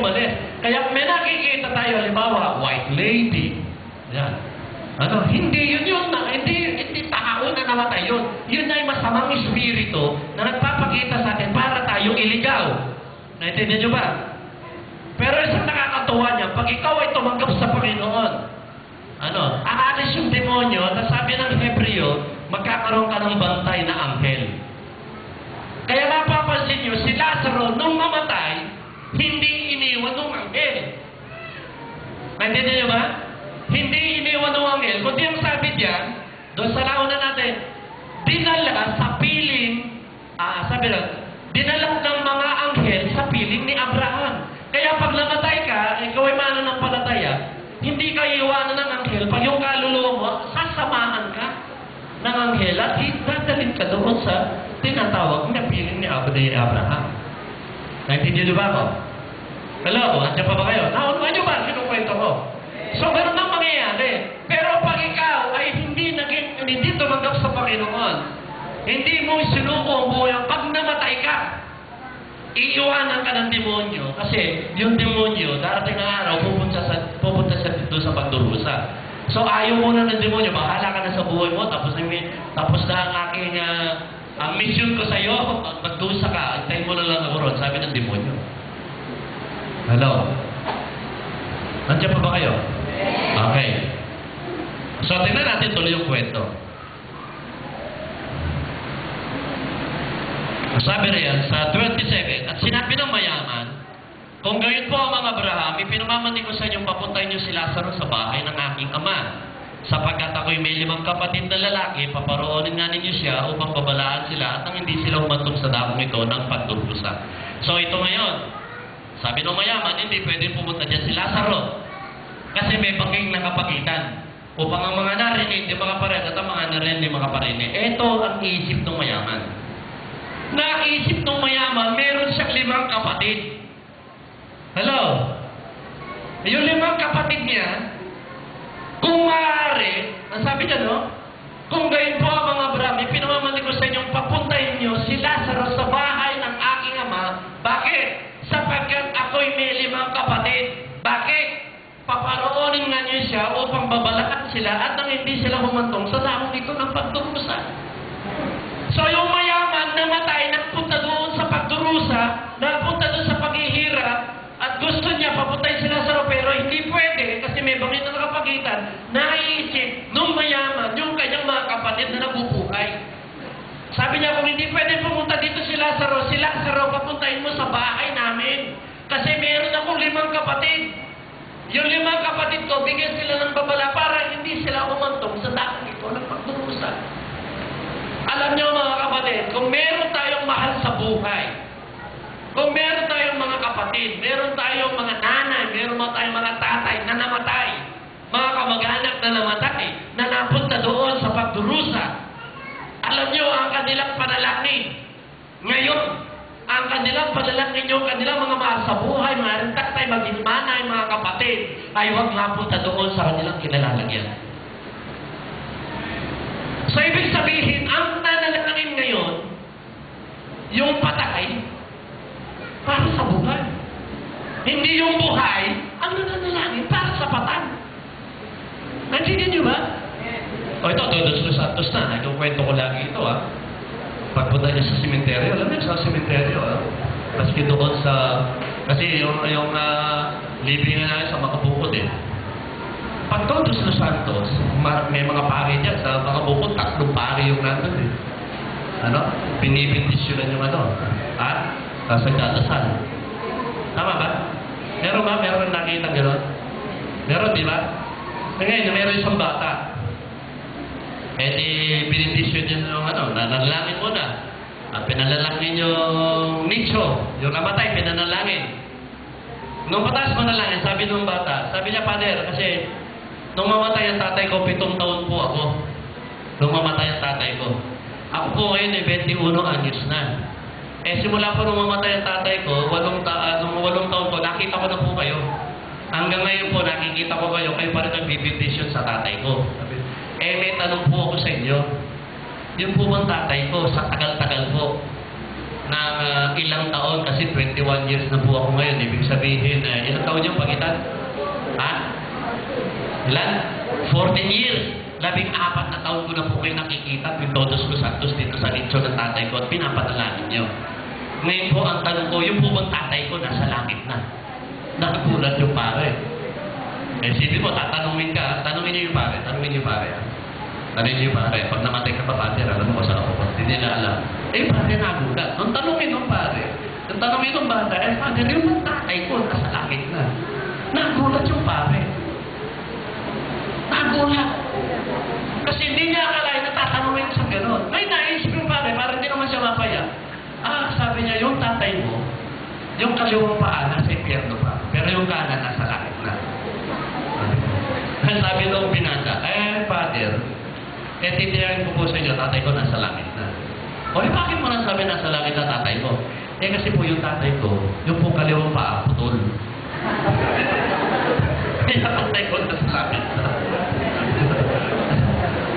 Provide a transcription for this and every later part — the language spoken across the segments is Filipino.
umalis. Kaya may nakikita tayo, halimbawa, white lady. Yan. Hindi yun. Hindi tao na namatay yun. Yun ay masamang espiritu na nagpapakita sa atin para tayong iligaw. Naintindihan nyo ba? Pero isang nakakatuwa niya, pag ikaw ay tumanggap sa Panginoon, aalis yung demonyo, na sabi ng Hebreo, magkakaroon ka ng bantay na anghel. Kaya mapapansin nyo, si Lazaro, nung mamatay, hindi iniwan ng anghel. Naintindihan nyo ba? Hindi iniwan ng anghel. Kundi ang sabi diyan, doon sa launa natin, dinala sa piling, dinala ng mga anghel sa piling ni Abraham. Kaya pag namatay ka, ikaw ay mananampalataya, hindi ka iiwanan ng anghel. Pag yung kaluluwa mo, sasamahan ka ng anghel at dadalhin ka doon sa tinatawag na piling ni Abraham. Naintindihan ba ako? Hello? Andiyan pa ba kayo? Naunwa nyo ba? Kinukwento ko. So, meron nang mangyayari. Pero pag ikaw ay hindi tumanggap sa Panginoon, hindi mo sinuko ang buhay, pag namatay ka, iiwanan ka ng demonyo. Kasi yung demonyo, darating na araw, pupunta siya dito sa pagdurusa. So, ayaw mo na ng demonyo, bahala ka na sa buhay mo, tapos na ang aking ang mission ko sa iyo, magdusa ka, antayin mo na lang ako ron, sabi ng demonyo. Hello? Nandiyan pa ba kayo? Okay. So, tingnan natin tuloy yung kwento. Sabi riyan sa 27, at sinabi ng mayaman, kung gayon po ang mga Abraham, ipinamamati ko sa inyong papuntahin niyo si Lazaro sa bahay ng aking ama. Sapagkat ako'y may 5 kapatid na lalaki, paparoonin nga ninyo siya upang babalaan sila at nang hindi sila humantong sa dakong ito ng pagdurusa. So, ito ngayon, sabi ng mayaman, hindi pwede pumunta dyan si Lazaro. Kasi may banging nakapagitan. Upang ang mga narinig, di makaparinig, at ang mga narinig, di makaparinig. Ito ang isip ng mayaman. Naisip ng mayaman, meron siyang 5 kapatid. Hello? Yung 5 kapatid niya, kung maaari, ang sabi niya, no? Kung gayon po ang mga Abraham, ipinamamati ko sa inyong papuntahin niyo si Lazaro sa bahay ng aking ama. Bakit? Sapagkat ako'y may 5 kapatid. Bakit? Paparoonin nga niyo siya upang babalaan sila at nang hindi sila humantong sa dakong ito ng pagdurusa. So yung mayaman namatay, nagpunta doon sa pagdurusa, nagpunta doon sa paghihirap, at gusto niya papuntahin si Lazaro, pero hindi pwede kasi may bangin na nakapagitan. Naiisip nung mayaman yung kanyang mga kapatid na nabubuhay. Sabi niya, kung hindi pwede pumunta dito si Lazaro, papuntahin mo sa bahay namin. Kasi meron akong 5 kapatid. Yung 5 kapatid ko, bigyan sila ng babala para hindi sila umantong sa dakong ito ng pagdurusa. Alam niyo mga kapatid, kung meron tayong mahal sa buhay, kung meron tayong mga kapatid, meron tayong mga nanay, meron tayong mga tatay na namatay, mga kamag-anak na namatay, na napunta doon sa pagdurusa, alam niyo ang kanilang panalangin. Ngayon, ang kanilang panalangin yung kanilang mga mahal sa buhay, mga tatay, maging manay, mga kapatid, ay huwag mapunta doon sa kanilang kinalalagyan. So, ibig sabihin, ang nanalangin ngayon, yung patay, para sa buhay. Hindi yung buhay, ang nananalangin para sa patay. Nandiyan niyo ba? O ito, Todos Los Santos na. Yung kwento ko lagi ito, Pagpunta niya sa sementeryo, alam niyo sa sementeryo, Maski doon sa, kasi yung living na sa Makabukod Pag Todos Los Santos, may mga pari dyan sa Makabukod, 3 pari yung nandun Binibindisyonan yung sa dadasal. Tama ba? Meron ba? Meron nakita gano'n? Meron, di ba? Ngayon, meron isang bata. Di binindisyon nyo yung nanalangin muna. At pinalalangin yung nicho. Yung namatay, pinanalangin. Nung pataas manalangin, sabi nung bata, sabi niya, Father, kasi nung mamatay ang tatay ko, 7 taon po ako. Nung mamatay ang tatay ko. Ako po ngayon 21 anyos na. Simula po nung mamatay ang tatay ko, 8 taon po, nakita ko na po kayo. Hanggang ngayon po, nakikita ko kayo pa rin nagbibindisyon sa tatay ko. May tanong po ako sa inyo. Yung po bang tatay ko, sa tagal-tagal po, ng ilang taon kasi 21 years na po ako ngayon. Ibig sabihin, ilang taon yung pagitan? Ha? Ilan? 14 years. 14 na taon ko na po kayo nakikita with Todos Los Santos dito sa nicho ng tatay ko at pinapadalangin niyo. Ngayon po, ang tanong ko, yung po bang tatay ko nasa langit na? Nagulat yung pare. Eh, sige mo, tanungin niyo yung pare. Tanungin niyo yung pare. Pag namatay ka pa, pare, alam mo kung saan ako. Hindi nila alam. Eh, pare, nagulat. Nung tanungin ng pare, nung tanungin ng bata, eh, pare, yung bang tatay ko nasa langit na? Nagulat yung pare. Nagulat. Kasi hindi niya akalain na tatanungin sa gano'n. May naisip yung pare, parang hindi naman siya mapaya. Sabi niya, yung tatay mo, yung kaliwang paa nasa impyerno pa, pero yung kanan nasa langit na. Sabi nung binata, father, titirahin ko po sa inyo, tatay ko nasa langit na. O, bakit mo nasabi nasa langit na tatay ko? Kasi po yung tatay ko, yung po kaliwang paa, putol. Kaya tatay ko nasa langit na.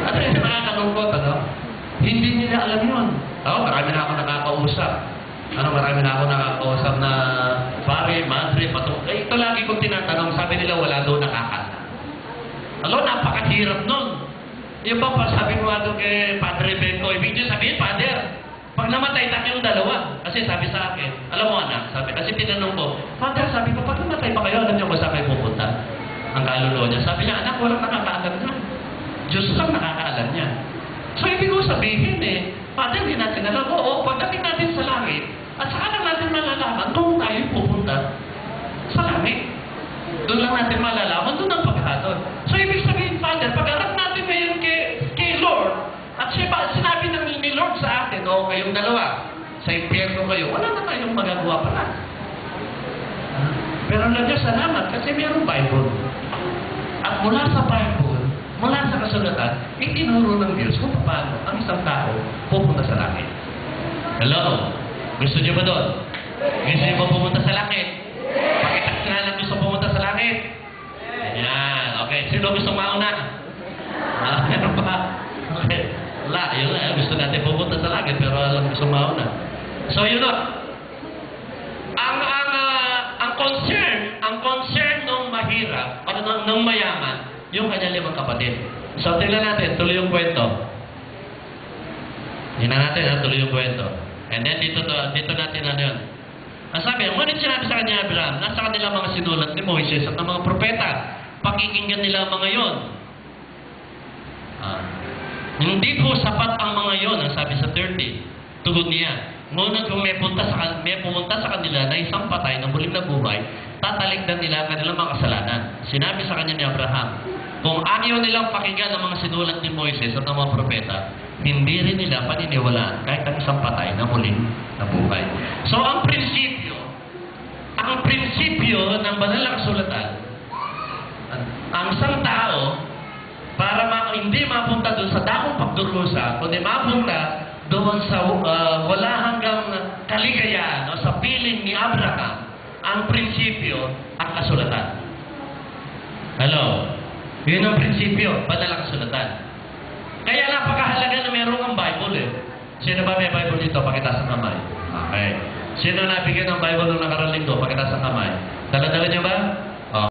At rin nakakalungkot, hindi nila alam yun. Marami na ako nakakausap. Marami na ako nakakausap na pare, madre, patong. Ito lagi kong tinatanong, sabi nila wala doon nakakala. Napakahirap nun. Yung ba sabi ko doon kay Padre Benko, ibig nyo sabihin, Father, pag namatay tayo yung dalawa. Kasi sabi sa akin, alam mo anak, kasi tinanong ko, Father, sabi ko, pag namatay pa kayo, alam nyo kung saan kayo pupunta? Ang kaluluwa niya. Sabi niya, anak, walang nakakaalam niya. Diyos lang nakakaalam niya. So, ibig ko sabihin Father, hindi natin alam. Oo, pagdating natin sa langit, at saka lang natin malalaman kung tayo pupunta sa langit. Doon lang natin malalaman, doon ang paghatod. So, ibig sabihin, Father, pag-arap natin ngayon kay Lord, at sinabi ni Lord sa atin, kayong dalawa, sa impyerno kayo, wala na tayong magagawa pala. Pero Diyos, salamat, kasi mayroong Bible. At mula sa Bible, mula sa kasulatan, itinuro ng Diyos kung paano ang isang tao pupunta sa langit. Hello? Gusto niyo ba doon? Gusto niyo ba pumunta sa langit? Pakitakin na lang gusto pumunta sa langit. Ayan. Okay. Sino gusto mauna? Meron ba? Okay. Wala. Yun na. Gusto natin pumunta sa langit pero alam gusto mauna. So, yun o. Ang concern ng mahirap, ng mayaman, yung kanyang 5 kapatid. So, tingnan natin. Tuloy yung kwento. Tingnan natin, tuloy yung kwento. And then, dito natin yun. Ang sabi, ngunit sinabi sa kanya Abraham, nasa kanila mga sinulat ni Moises at ng mga propeta, pakikinggan nila ang mga yon. Hindi po sapat ang mga yon, ang sabi sa 30. Tugod niya. Ngunit kung may pumunta sa kanila na isang patay na muling nabuhay, tatalikdan nila ang kanilang mga kasalanan. Sinabi sa kanya ni Abraham, kung ayaw nilang pakinggan ang mga sinulat ni Moises at ng mga propeta, hindi rin nila paniniwalaan kahit ang isang patay na muling nabuhay. So, ang prinsipyo ng banal na kasulatan, ang isang tao, para hindi mapunta doon sa dakong pagdurusa, kundi mapunta doon sa wala hanggang kaligayahan o sa piling ni Abraham, ang prinsipyo ang kasulatan. Hello? Yun ang prinsipyo, banal na kasulatan. Kaya napakahalaga na meron ang Bible Sino ba may Bible dito? Pakitaas ang kamay. Okay. Sino nabigyan ng Bible nung nakarang linggo? Pakitaas ang kamay. Dala-dala niyo ba?